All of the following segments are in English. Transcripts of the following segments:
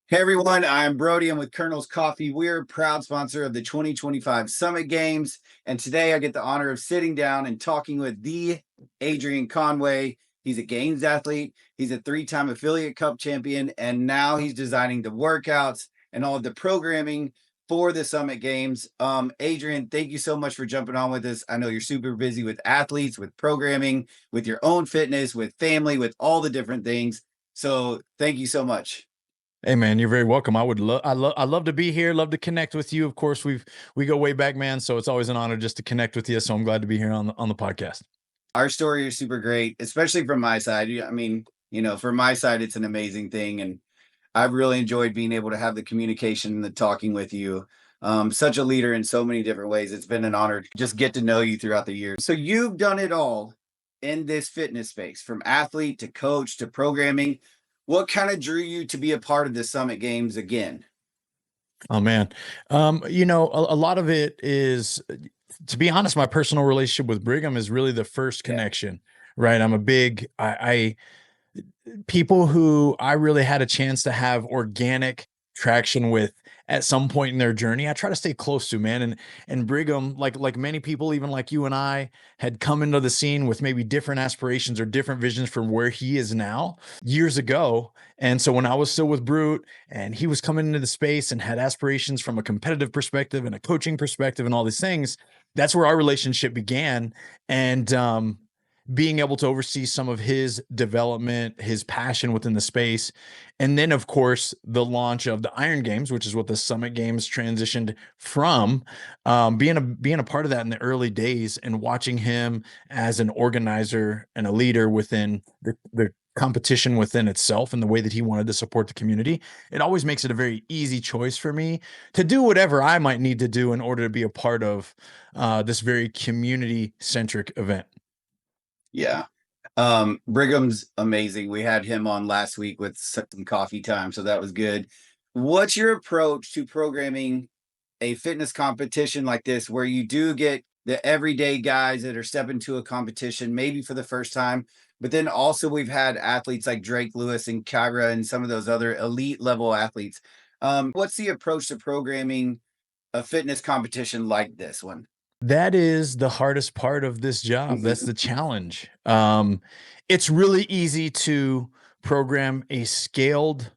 Hey everyone, I'm Brody. I'm with Colonel's Coffee. We're a proud sponsor of the 2025 Summit Games. And today I get the honor of sitting down and talking with the Adrian Conway. He's a games athlete. He's a three-time affiliate cup champion. And now he's designing the workouts and all of the programming for the Summit Games. Adrian, thank you so much for jumping on with us. I know you're super busy with athletes, with programming, with your own fitness, with family, with all the different things. So thank you so much. Hey man, you're very welcome. I love to be here. Love to connect with you. Of course, we go way back, man. So it's always an honor just to connect with you. So I'm glad to be here on the podcast. Our story is super great, especially from my side. I mean, from my side, it's an amazing thing. And I've really enjoyed being able to have the communication and the talking with you. Such a leader in so many different ways. It's been an honor to just get to know you throughout the years. So you've done it all in this fitness space, from athlete to coach to programming. What kind of drew you to be a part of the Summit Games again? Oh man, a lot of it is, to be honest, my personal relationship with Brigham is really the first Yeah. connection. Right, I'm a big I people who I really had a chance to have organic traction with at some point in their journey, I try to stay close to, man. And Brigham, like many people, even like you and I, had come into the scene with maybe different aspirations or different visions from where he is now years ago. And so when I was still with Brute and he was coming into the space and had aspirations from a competitive perspective and a coaching perspective and all these things, that's where our relationship began. And being able to oversee some of his development, his passion within the space. And then, of course, the launch of the Iron Games, which is what the Summit Games transitioned from, being a part of that in the early days and watching him as an organizer and a leader within the competition within itself and the way that he wanted to support the community. It always makes it a very easy choice for me to do whatever I might need to do in order to be a part of this very community centric event. Yeah. Brigham's amazing. We had him on last week with some coffee time, so that was good. What's your approach to programming a fitness competition like this, where you do get the everyday guys that are stepping to a competition, maybe for the first time, but then also we've had athletes like Drake Lewis and Kyra and some of those other elite level athletes. What's the approach to programming a fitness competition like this one? That is the hardest part of this job. That's the challenge. It's really easy to program a scaled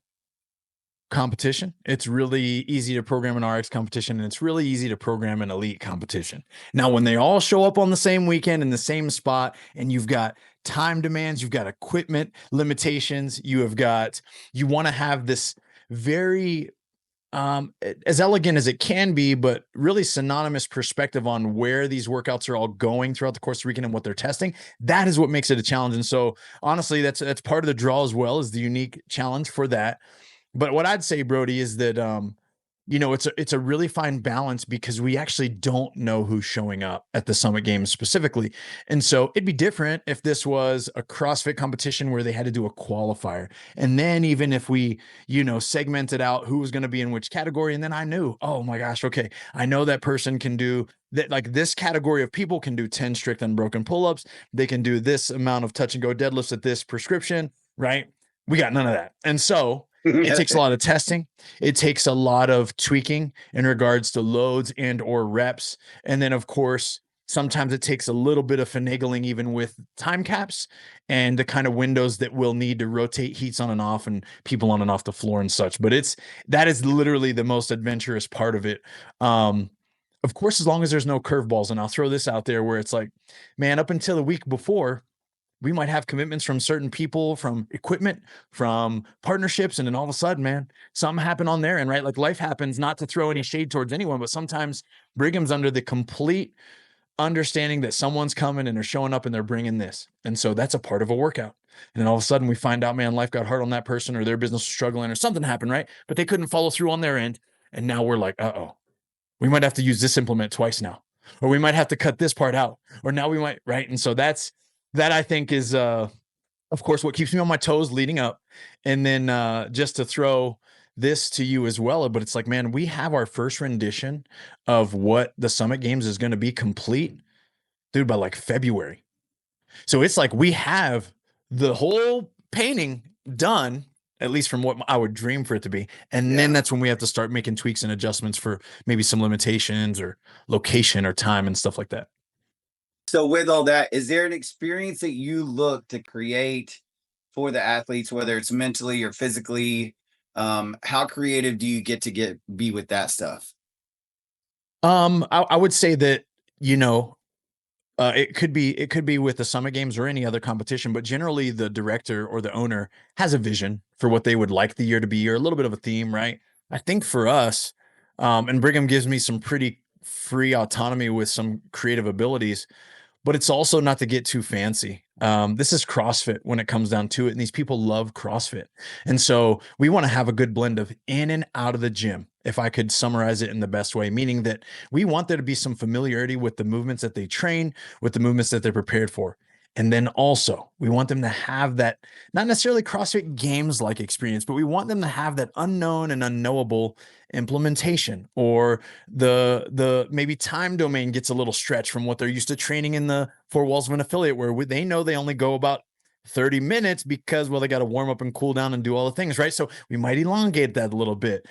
competition. It's really easy to program an RX competition, and it's really easy to program an elite competition. Now, when they all show up on the same weekend in the same spot, and you've got time demands, you've got equipment limitations, you want to have this very as elegant as it can be, but really synonymous perspective on where these workouts are all going throughout the course of the weekend and what they're testing. That is what makes it a challenge. And so honestly, that's part of the draw as well, is the unique challenge for that. But what I'd say, Brody, is that it's a really fine balance, because we actually don't know who's showing up at the Summit Games specifically. And so it'd be different if this was a CrossFit competition where they had to do a qualifier. And then even if we, segmented out who was going to be in which category, and then I knew, oh my gosh, okay, I know that person can do that. Like, this category of people can do 10 strict unbroken pull-ups. They can do this amount of touch and go deadlifts at this prescription, right? We got none of that. And so it takes a lot of testing. It takes a lot of tweaking in regards to loads and or reps. And then, of course, sometimes it takes a little bit of finagling even with time caps and the kind of windows that we'll need to rotate heats on and off and people on and off the floor and such. But that is literally the most adventurous part of it. Of course, as long as there's no curveballs. And I'll throw this out there, where it's like, man, up until the week before, we might have commitments from certain people, from equipment, from partnerships. And then all of a sudden, man, something happened on there. And right, like, life happens, not to throw any shade towards anyone, but sometimes Brigham's under the complete understanding that someone's coming and they're showing up and they're bringing this. And so that's a part of a workout. And then all of a sudden we find out, man, life got hard on that person, or their business was struggling, or something happened, right? But they couldn't follow through on their end. And now we're like, uh-oh, we might have to use this implement twice now, or we might have to cut this part out, or now we might, right? And so that I think is, of course, what keeps me on my toes leading up. And then just to throw this to you as well, but it's like, man, we have our first rendition of what the Summit Games is going to be complete, dude, by like February. So it's like we have the whole painting done, at least from what I would dream for it to be. And then that's when we have to start making tweaks and adjustments for maybe some limitations or location or time and stuff like that. So with all that, is there an experience that you look to create for the athletes, whether it's mentally or physically? How creative do you get to be with that stuff? I would say that, you know, it could be with the Summit Games or any other competition, but generally the director or the owner has a vision for what they would like the year to be, or a little bit of a theme, right? I think for us, and Brigham gives me some pretty free autonomy with some creative abilities, but it's also not to get too fancy. This is CrossFit when it comes down to it, and these people love CrossFit. And so we want to have a good blend of in and out of the gym, if I could summarize it in the best way, meaning that we want there to be some familiarity with the movements that they train, with the movements that they're prepared for. And then also, we want them to have that, not necessarily CrossFit Games like experience, but we want them to have that unknown and unknowable implementation, or the maybe time domain gets a little stretched from what they're used to training in the four walls of an affiliate, where they know they only go about 30 minutes because, well, they got to warm up and cool down and do all the things, right? So we might elongate that a little bit.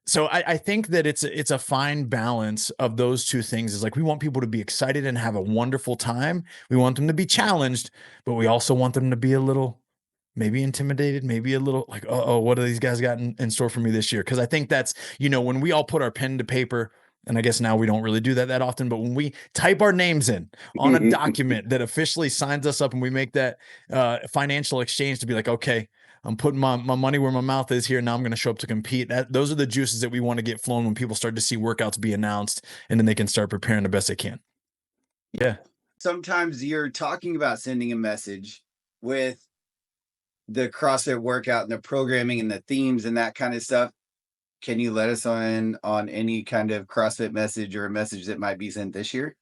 So I think that it's a fine balance of those two things. Is like, we want people to be excited and have a wonderful time. We want them to be challenged, but we also want them to be a little maybe intimidated, maybe a little like, oh, what do these guys got in store for me this year? Because I think that's, when we all put our pen to paper, and I guess now we don't really do that often, but when we type our names in on a document that officially signs us up, and we make that financial exchange to be like, okay, I'm putting my money where my mouth is here. Now I'm going to show up to compete. Those are the juices that we want to get flowing when people start to see workouts be announced, and then they can start preparing the best they can. Yeah. Sometimes you're talking about sending a message with the CrossFit workout and the programming and the themes and that kind of stuff. Can you let us on any kind of CrossFit message or a message that might be sent this year?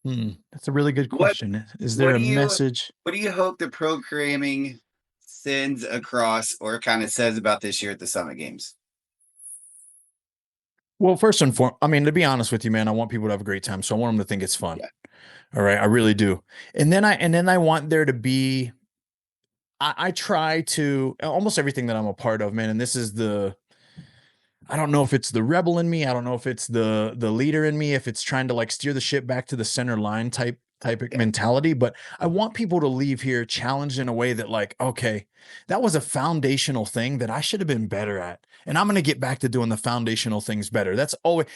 That's a really good What question. Is there what a do you message? what do you hope the programming sends across or kind of says about this year at the Summit Games? Well, first and foremost, I mean, to be honest with you, man, I want people to have a great time. So I want them to think it's fun. Yeah. All right. I really do. And then I want there to be, I try to almost everything that I'm a part of, man. And this is I don't know if it's the rebel in me. I don't know if it's the leader in me, if it's trying to like steer the ship back to the center line type of Yeah. mentality. But I want people to leave here challenged in a way that, like, okay, that was a foundational thing that I should have been better at. And I'm going to get back to doing the foundational things better. That's always,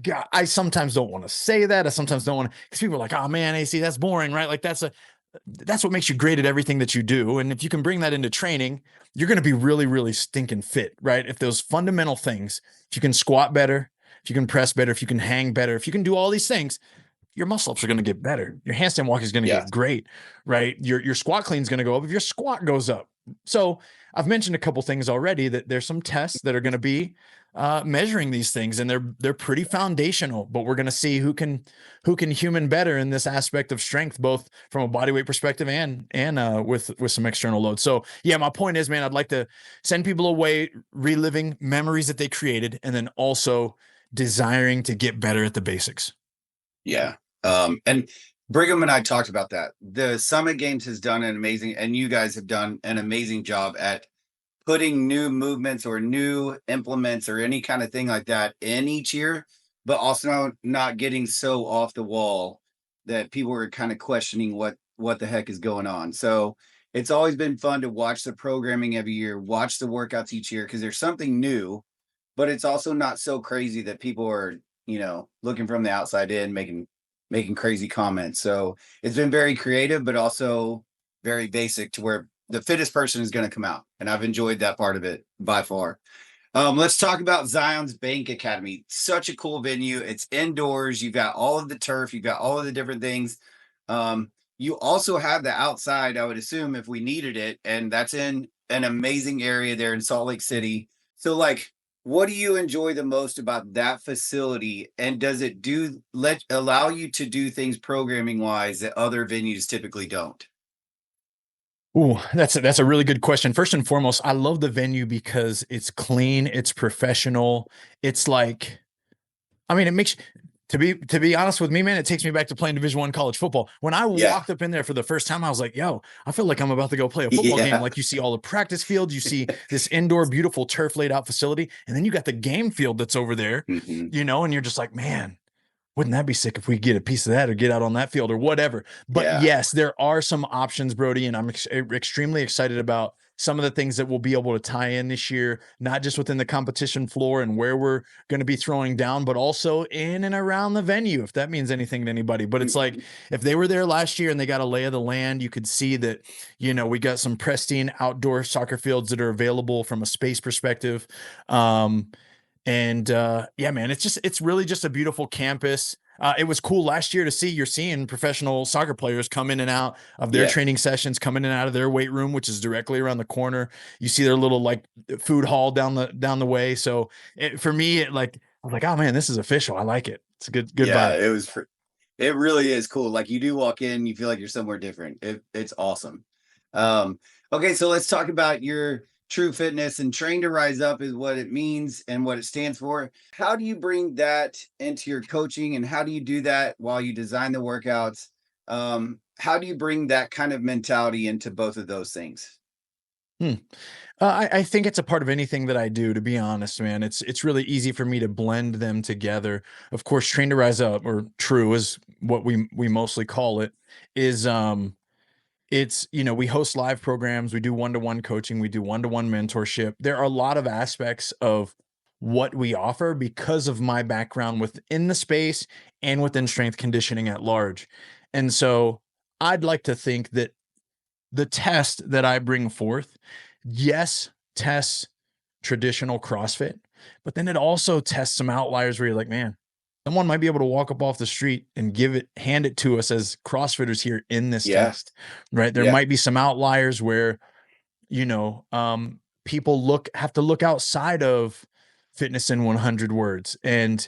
God, I sometimes don't want to say that. I sometimes don't want to, because people are like, oh man, AC, that's boring, right? Like that's what makes you great at everything that you do. And if you can bring that into training, you're going to be really, really stinking fit, right? If those fundamental things, if you can squat better, if you can press better, if you can hang better, if you can do all these things, your muscle ups are going to get better. Your handstand walk is going to Yeah. get great, right? Your squat clean is going to go up if your squat goes up. So I've mentioned a couple things already, that there's some tests that are going to be measuring these things, and they're pretty foundational. But we're going to see who can human better in this aspect of strength, both from a body weight perspective and with some external load. So yeah, my point is, man, I'd like to send people away reliving memories that they created, and then also desiring to get better at the basics. Yeah. And Brigham and I talked about that. The Summit Games has done an amazing, and you guys have done an amazing job at putting new movements or new implements or any kind of thing like that in each year, but also not getting so off the wall that people were kind of questioning what the heck is going on. So it's always been fun to watch the programming every year, watch the workouts each year, because there's something new, but it's also not so crazy that people are, looking from the outside in, making crazy comments. So it's been very creative, but also very basic, to where the fittest person is going to come out. And I've enjoyed that part of it by far. Let's talk about Zion's Bank Academy. Such a cool venue. It's indoors. You've got all of the turf. You've got all of the different things. You also have the outside, I would assume, if we needed it. And that's in an amazing area there in Salt Lake City. So, like, what do you enjoy the most about that facility? And does it allow you to do things programming wise that other venues typically don't? Ooh, that's a really good question. First and foremost, I love the venue because it's clean, it's professional. It's like, I mean, To be honest with me, man, it takes me back to playing Division I college football. When I Yeah. walked up in there for the first time, I was like, yo, I feel like I'm about to go play a football game. Yeah. Like, you see all the practice fields, you see this indoor, beautiful turf laid out facility, and then you got the game field that's over there, Hmm. and you're just like, man, wouldn't that be sick if we get a piece of that or get out on that field or whatever? But Yeah. yes, there are some options, Brody, and I'm extremely excited about some of the things that we'll be able to tie in this year, not just within the competition floor and where we're going to be throwing down, but also in and around the venue, if that means anything to anybody. But it's like, Hmm. if they were there last year and they got a lay of the land, you could see that, we got some pristine outdoor soccer fields that are available from a space perspective. Yeah, man, it's really just a beautiful campus. It was cool last year to see you're seeing professional soccer players come in and out of their Yeah. training sessions, come in and out of their weight room, which is directly around the corner. You see their little like food hall down the way. So for me, I was like, oh man, this is official. I like it. It's a good Yeah. vibe. It really is cool. Like you do walk in, you feel like you're somewhere different. It's awesome. Um, okay, so let's talk about your true fitness, and train to rise up is what it means and what it stands for. How do you bring that into your coaching, and how do you do that while you design the workouts? How do you bring that kind of mentality into both of those things? Hmm. I think it's a part of anything that I do, to be honest, man. It's really easy for me to blend them together. Of course, Train to Rise Up, or True is what we mostly call it, is it's, we host live programs, we do one-to-one coaching, we do one-to-one mentorship. There are a lot of aspects of what we offer because of my background within the space and within strength conditioning at large. And so I'd like to think that the test that I bring forth, yes, tests traditional CrossFit, but then it also tests some outliers where you're like, man, someone might be able to walk up off the street and hand it to us as CrossFitters here in this Yeah. test, right? There Yeah. might be some outliers where, people have to look outside of fitness in 100 words and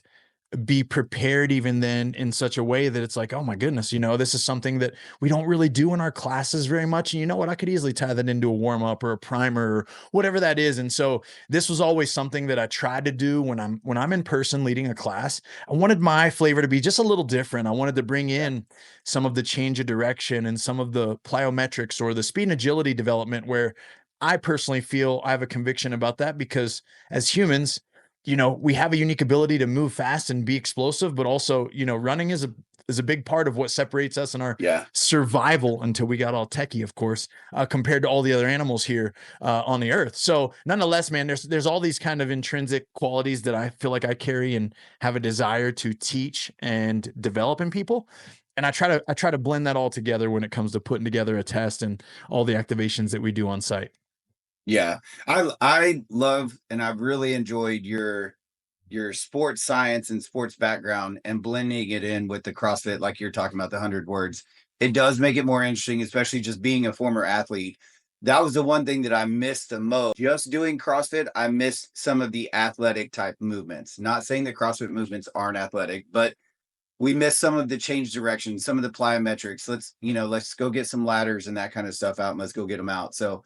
be prepared even then in such a way that it's like, oh my goodness, this is something that we don't really do in our classes very much. And you know what? I could easily tie that into a warm up or a primer or whatever that is. And so this was always something that I tried to do when I'm in person leading a class. I wanted my flavor to be just a little different. I wanted to bring Yeah. in some of the change of direction and some of the plyometrics or the speed and agility development where I personally feel I have a conviction about that because as humans, we have a unique ability to move fast and be explosive, but also, running is a big part of what separates us in our Yeah. survival until we got all techie, of course, compared to all the other animals here on the earth. So nonetheless, man, there's all these kind of intrinsic qualities that I feel like I carry and have a desire to teach and develop in people. And I try to blend that all together when it comes to putting together a test and all the activations that we do on site. Yeah. I love, and I've really enjoyed your sports science and sports background and blending it in with the CrossFit, like you're talking about the 100 words. It does make it more interesting, especially just being a former athlete. That was the one thing that I missed the most. Just doing CrossFit, I missed some of the athletic type movements. Not saying that CrossFit movements aren't athletic, but we missed some of the change direction, some of the plyometrics. Let's go get some ladders and that kind of stuff out, and let's go get them out. So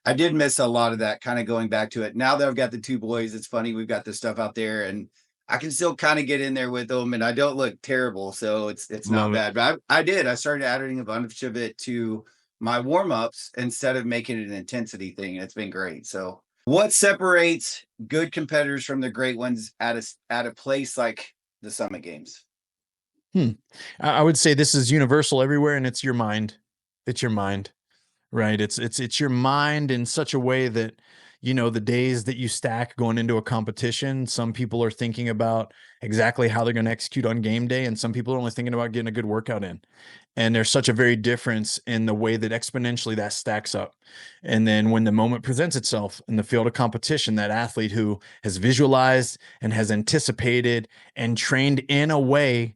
I did miss a lot of that, kind of going back to it. Now that I've got the two boys, it's funny, we've got this stuff out there, and I can still kind of get in there with them, and I don't look terrible, so it's not Love it. bad. But I started adding a bunch of it to my warm-ups instead of making it an intensity thing. It's been great. So what separates good competitors from the great ones at a place like the Summit Games? Hmm. I would say this is universal everywhere, and it's your mind. It's your mind. Right. It's your mind in such a way that, the days that you stack going into a competition, some people are thinking about exactly how they're going to execute on game day, and some people are only thinking about getting a good workout in. And there's such a very difference in the way that exponentially that stacks up. And then when the moment presents itself in the field of competition, that athlete who has visualized and has anticipated and trained in a way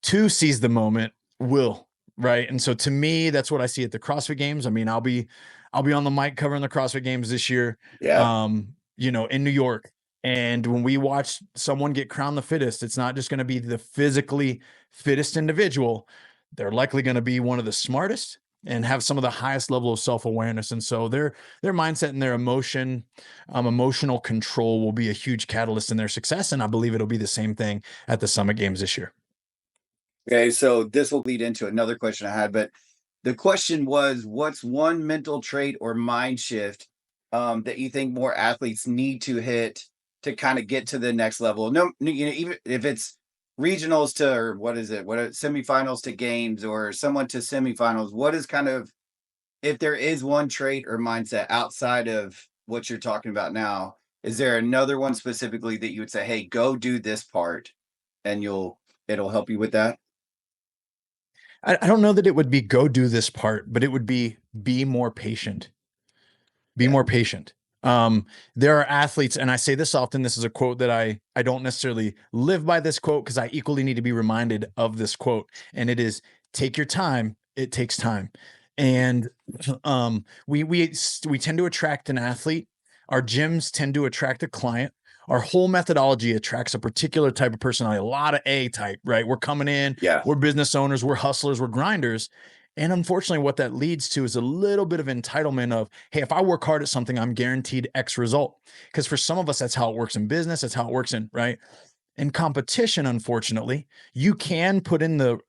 to seize the moment will, right? And so to me, that's what I see at the CrossFit Games. I mean, I'll be on the mic covering the CrossFit Games this year, Yeah. in New York. And when we watch someone get crowned the fittest, it's not just going to be the physically fittest individual. They're likely going to be one of the smartest and have some of the highest level of self-awareness. And so their mindset and their emotional control will be a huge catalyst in their success. And I believe it'll be the same thing at the Summit Games this year. Okay, so this will lead into another question I had, but the question was, what's one mental trait or mind shift that you think more athletes need to hit to kind of get to the next level? No, even if it's regionals to, or what is it? Semifinals to games, or someone to semifinals? What is kind of, if there is one trait or mindset outside of what you're talking about now, is there another one specifically that you would say, hey, go do this part and it'll help you with that? I don't know that it would be go do this part, but it would be more patient. Be Yeah. more patient. There are athletes, and I say this often. This is a quote that I don't necessarily live by this quote because I equally need to be reminded of this quote, and it is take your time. It takes time, and we tend to attract an athlete. Our gyms tend to attract a client. Our whole methodology attracts a particular type of personality, a lot of A type, right? We're coming in, Yeah. we're business owners, we're hustlers, we're grinders. And unfortunately, what that leads to is a little bit of entitlement of, hey, if I work hard at something, I'm guaranteed X result. Because for some of us, that's how it works in business. That's how it works in, right? In competition, unfortunately, you can put in the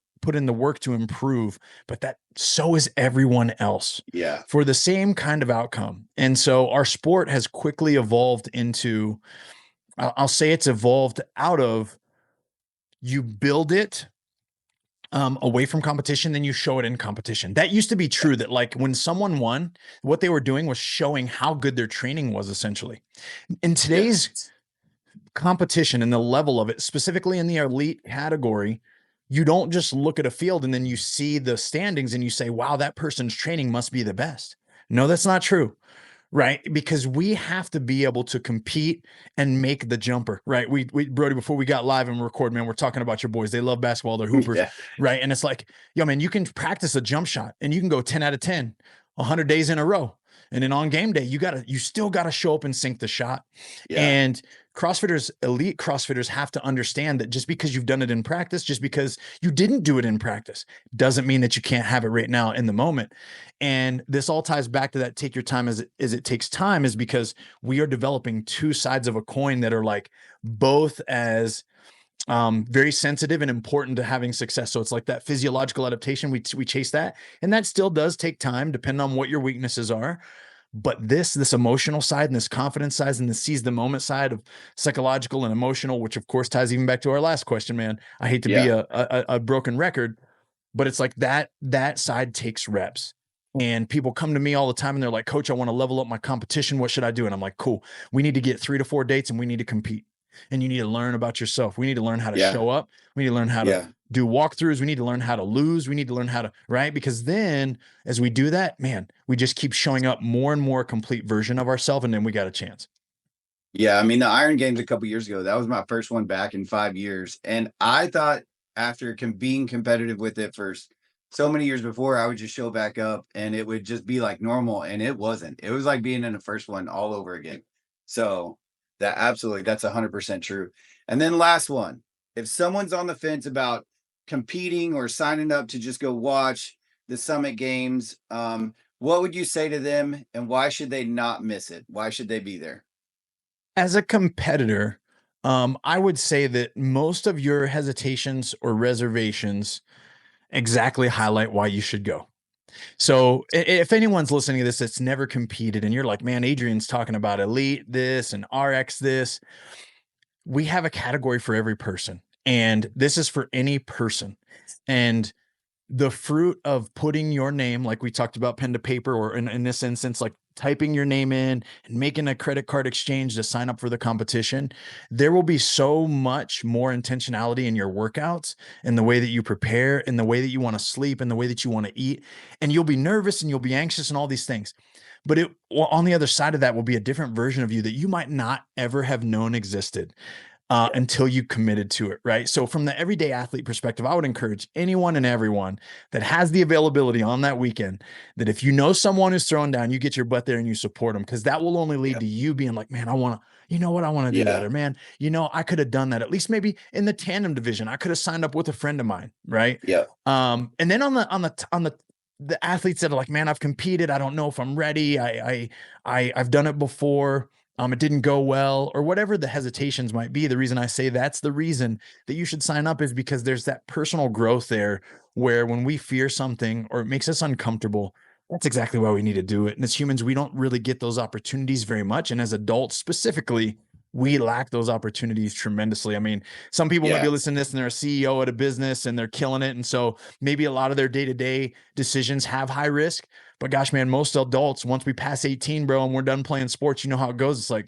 work to improve, but that so is everyone else Yeah. for the same kind of outcome. And so our sport has quickly evolved into, I'll say it's evolved out of you build it away from competition, then you show it in competition. That used to be Yeah. true that like when someone won, what they were doing was showing how good their training was essentially. In Yeah. today's competition and the level of it, specifically in the elite category, you don't just look at a field and then you see the standings and you say, wow, that person's training must be the best. No, that's not true. Right, because we have to be able to compete and make the jumper, right? We Brody, before we got live and record, man, we're talking about your boys. They love basketball, they're hoopers, Yeah. right? And it's like, yo, man, you can practice a jump shot and you can go 10 out of 10, 100 days in a row. And then on game day, you still gotta show up and sink the shot. Yeah. And CrossFitters, elite CrossFitters have to understand that just because you've done it in practice, just because you didn't do it in practice, doesn't mean that you can't have it right now in the moment. And this all ties back to that take your time as it takes time, is because we are developing two sides of a coin that are like both as very sensitive and important to having success. So it's like that physiological adaptation. We chase that, and that still does take time, depending on what your weaknesses are. But this emotional side and this confidence side and the seize the moment side of psychological and emotional, which of course ties even back to our last question, man. I hate to be Yeah. a broken record, but it's like that side takes reps. And people come to me all the time and they're like, coach, I want to level up my competition. What should I do? And I'm like, cool. We need to get 3 to 4 dates and we need to compete. And you need to learn about yourself. We need to learn how to Yeah. show up. We need to learn how to Yeah. do walkthroughs. We need to learn how to lose. We need to learn how to, right? Because then as we do that, man, we just keep showing up more and more complete version of ourselves. And then we got a chance. Yeah, I mean, the Iron Games a couple years ago, that was my first one back in 5 years, and I thought after being competitive with it for so many years before, I would just show back up and it would just be like normal, and it wasn't. It was like being in the first one all over again. So, that's 100% true. And then last one, if someone's on the fence about competing or signing up to just go watch the Summit Games, what would you say to them, and why should they not miss it? Why should they be there? As a competitor, I would say that most of your hesitations or reservations exactly highlight why you should go. So if anyone's listening to this that's never competed and you're like, man, Adrian's talking about elite this and RX this, we have a category for every person. And this is for any person. And the fruit of putting your name, like we talked about pen to paper, or in this instance, like typing your name in and making a credit card exchange to sign up for the competition, there will be so much more intentionality in your workouts and the way that you prepare and the way that you want to sleep and the way that you want to eat. And you'll be nervous and you'll be anxious and all these things. But on the other side of that will be a different version of you that you might not ever have known existed Yeah. until you committed to it, right? So from the everyday athlete perspective, I would encourage anyone and everyone that has the availability on that weekend, that if you know someone who's throwing down, you get your butt there and you support them, because that will only lead Yeah. to you being like, man, I want to, you know what, I want to do that. Yeah. Or man, I could have done that. At least maybe in the tandem division, I could have signed up with a friend of mine, right? Yeah. And then on the the athletes that are like, man, I've competed. I don't know if I'm ready. I've done it before. It didn't go well, or whatever the hesitations might be. The reason I say that's the reason that you should sign up is because there's that personal growth there where when we fear something or it makes us uncomfortable, that's exactly why we need to do it. And as humans, we don't really get those opportunities very much. And as adults specifically, we lack those opportunities tremendously. I mean, some people might be Yeah. listening to this and they're a CEO at a business and they're killing it. And so maybe a lot of their day-to-day decisions have high risk. But gosh, man, most adults, once we pass 18, bro, and we're done playing sports, you know how it goes. It's like,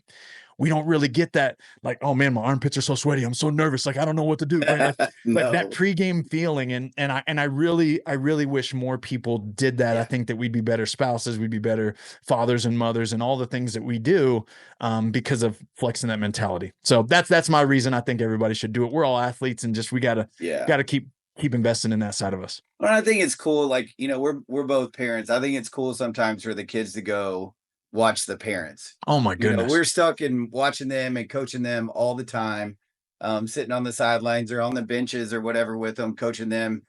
we don't really get that, like, oh man, my armpits are so sweaty. I'm so nervous. Like, I don't know what to do. Right. Like that No. pregame feeling. And I really wish more people did that. I Yeah. think that we'd be better spouses, we'd be better fathers and mothers and all the things that we do because of flexing that mentality. So that's my reason. I think everybody should do it. We're all athletes and just, we Yeah. gotta keep investing in that side of us. Well, I think it's cool, like, we're both parents. I think it's cool sometimes for the kids to go watch the parents. Oh my goodness. We're stuck in watching them and coaching them all the time, sitting on the sidelines or on the benches or whatever with them, coaching them.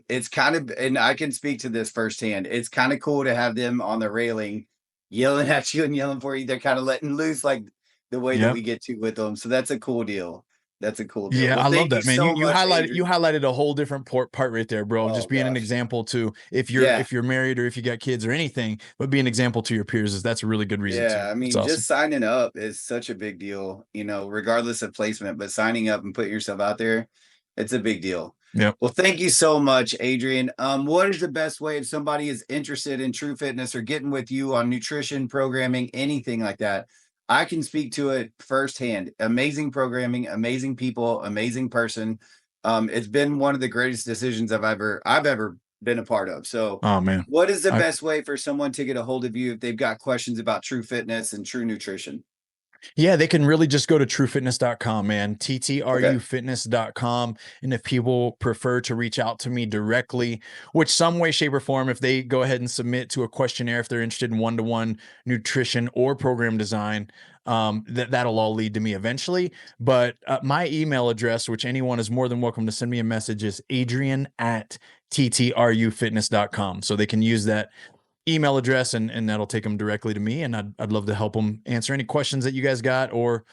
It's kind of, and I can speak to this firsthand. It's kind of cool to have them on the railing, yelling at you and yelling for you. They're kind of letting loose, like the way that Yep. we get to with them. So that's a cool deal. That's a cool deal. Yeah, Well, I love thank you that, man. so You much, highlighted Adrian. a whole different part right there, bro. Oh Just being an gosh. example to Yeah. if you're married or if you got kids or anything, but be an example to your peers is that's a really good reason too. Yeah, I It's mean, awesome. just signing up is such a big deal, regardless of placement, but signing up and putting yourself out there, it's a big deal. Yep. Well, thank you so much, Adrian. What is the best way if somebody is interested in True Fitness or getting with you on nutrition, programming, anything like that? I can speak to it firsthand. Amazing programming, amazing people, amazing person. It's been one of the greatest decisions I've ever been a part of. So Oh man. what is the I best way for someone to get a hold of you if they've got questions about True Fitness and True Nutrition? Yeah, they can really just go to truefitness.com, man. Okay. TTRUfitness.com. And if people prefer to reach out to me directly, which some way, shape, or form, if they go ahead and submit to a questionnaire, if they're interested in one-to-one nutrition or program design, that'll all lead to me eventually. But my email address, which anyone is more than welcome to send me a message, is adrian@ttrufitness.com. So they can use that email address and that'll take them directly to me, and I'd love to help them answer any questions that you guys got, or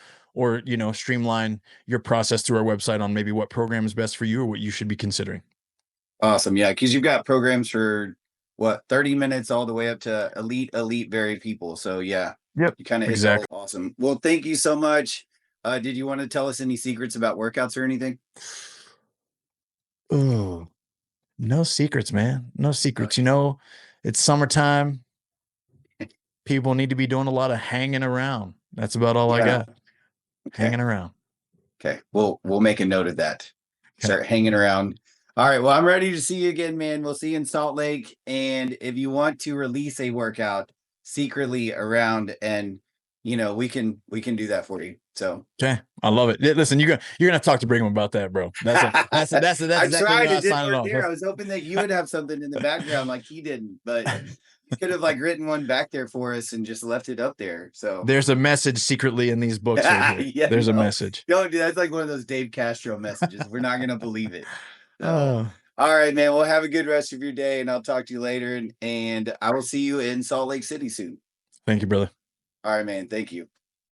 streamline your process through our website on maybe what program is best for you or what you should be considering. Awesome. Yeah, because you've got programs for what, 30 minutes all the way up to elite, very people. So yeah, Yep. you kind of hit the whole Exactly. awesome. Well, thank you so much. Did you want to tell us any secrets about workouts or anything? Oh, no secrets, man. No secrets. Okay. It's summertime. People need to be doing a lot of hanging around. That's about all I Yeah. got. Okay. Hanging around. Okay. We'll make a note of that. Okay. Start hanging around. All right. Well, I'm ready to see you again, man. We'll see you in Salt Lake. And if you want to release a workout secretly around, and we can do that for you. So Okay. I love it. Listen, you're gonna talk to Brigham about that, bro. That's I exactly tried. why It I didn't signed it work off. there. I was hoping that you would have something in the background like he didn't, but you could have like written one back there for us and just left it up there. So There's a message secretly in these books right here. yeah, There's a no, message. don't do that's like one of those Dave Castro messages. We're not gonna believe it. So Oh, all right, man. Well, have a good rest of your day, and I'll talk to you later. And I will see you in Salt Lake City soon. thank you, brother. All right, man. Thank you.